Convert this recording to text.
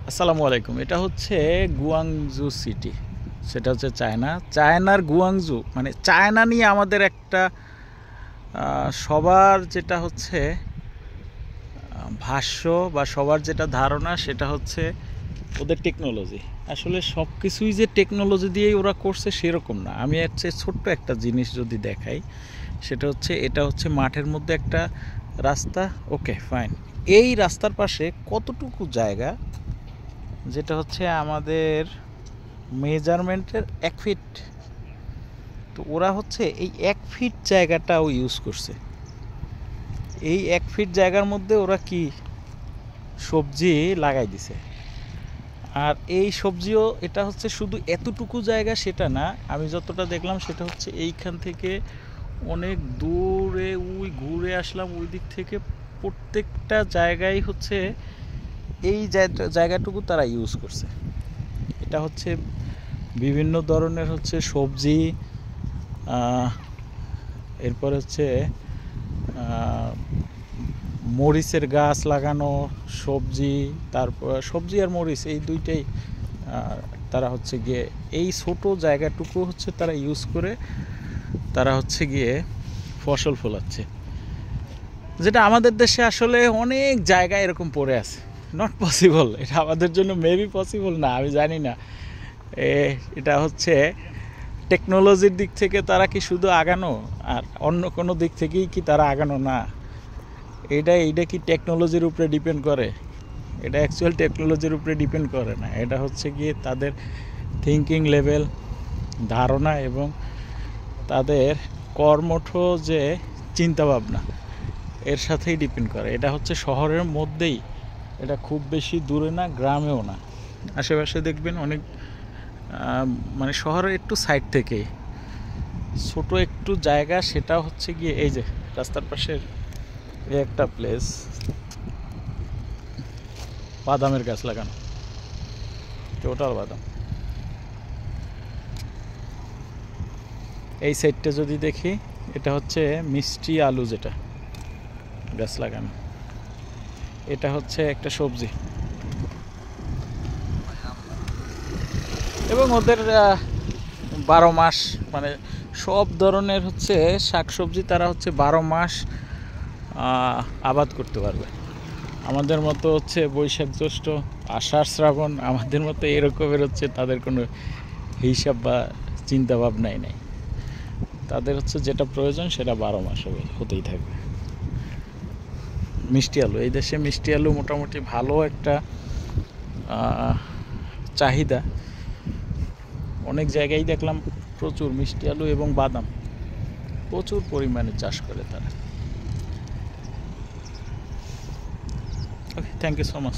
আসসালামু আলাইকুম। এটা হচ্ছে গুয়াংজু সিটি, সেটা হচ্ছে চায়নার গুয়াংজু। মানে চায়না নিয়ে আমাদের একটা সবার যেটা হচ্ছে ভাষ্য বা সবার যেটা ধারণা সেটা হচ্ছে ওদের টেকনোলজি। আসলে সব কিছুই যে টেকনোলজি দিয়েই ওরা করছে সেরকম না। আমি হচ্ছে ছোট্ট একটা জিনিস যদি দেখাই, সেটা হচ্ছে এটা হচ্ছে মাঠের মধ্যে একটা রাস্তা। ওকে ফাইন, এই রাস্তার পাশে কতটুকু জায়গা যেটা হচ্ছে আমাদের মেজারমেন্টের 1 ফিট। তো ওরা হচ্ছে এই 1 ফিট জায়গাটাও ইউজ করছে। এই 1 ফিট জায়গার মধ্যে ওরা কি সবজি লাগাই দিছে। আর এই সবজিও এটা হচ্ছে শুধু এতটুকু জায়গা সেটা না, আমি যতটা দেখলাম সেটা হচ্ছে এইখান থেকে অনেক দূরে ওই ঘুরে আসলাম ওই দিক থেকে প্রত্যেকটা জায়গায় হচ্ছে এই জায়গাটুকু তারা ইউজ করছে। এটা হচ্ছে বিভিন্ন ধরনের হচ্ছে সবজি, এরপর হচ্ছে মরিচের গাছ লাগানো, সবজি, তারপর সবজি আর মরিচ এই দুইটাই তারা হচ্ছে গিয়ে এই ছোট জায়গাটুকু হচ্ছে তারা ইউজ করে তারা হচ্ছে গিয়ে ফসল ফলাচ্ছে, যেটা আমাদের দেশে আসলে অনেক জায়গা এরকম পড়ে আছে। নট পসিবল, এটা আমাদের জন্য মেবি পসিবল না, আমি জানি না। এটা হচ্ছে টেকনোলজির দিক থেকে তারা কি শুধু আগানো, আর অন্য কোনো দিক থেকেই কি তারা আগানো না? এইটা কি টেকনোলজির উপরে ডিপেন্ড করে? এটা অ্যাকচুয়াল টেকনোলজির উপরে ডিপেন্ড করে না। এটা হচ্ছে গিয়ে তাদের থিঙ্কিং লেভেল, ধারণা এবং তাদের কর্মঠ যে চিন্তাভাবনা, এর সাথেই ডিপেন্ড করে। এটা হচ্ছে শহরের মধ্যেই, এটা খুব বেশি দূরে না, গ্রামেও না। আশেপাশে দেখবেন অনেক মানে শহরের একটু সাইড থেকে ছোট একটু জায়গা, সেটা হচ্ছে গিয়ে এই যে রাস্তার পাশের এই একটা প্লেস, বাদামের গাছ লাগানো, টোটাল বাদাম। এই সাইডটা যদি দেখি, এটা হচ্ছে মিষ্টি আলু, যেটা গাছ লাগানো, এটা হচ্ছে একটা সবজি। এবং ওদের 12 মাস, মানে সব ধরনের হচ্ছে শাকসবজি তারা হচ্ছে 12 মাস আবাদ করতে পারবে। আমাদের মতো হচ্ছে বৈশাখ জ্যৈষ্ঠ আষাঢ় শ্রাবণ, আমাদের মতো এরকমের হচ্ছে তাদের কোনো হিসাব বা চিন্তা ভাবনাই নেই। তাদের হচ্ছে যেটা প্রয়োজন সেটা 12 মাস হতেই থাকবে। মিষ্টি আলু, এই দেশে মিষ্টি আলু মোটামুটি ভালো একটা চাহিদা। অনেক জায়গায় দেখলাম প্রচুর মিষ্টি আলু এবং বাদাম প্রচুর পরিমাণে চাষ করে তারা। ওকে, থ্যাংক ইউ সো মাচ।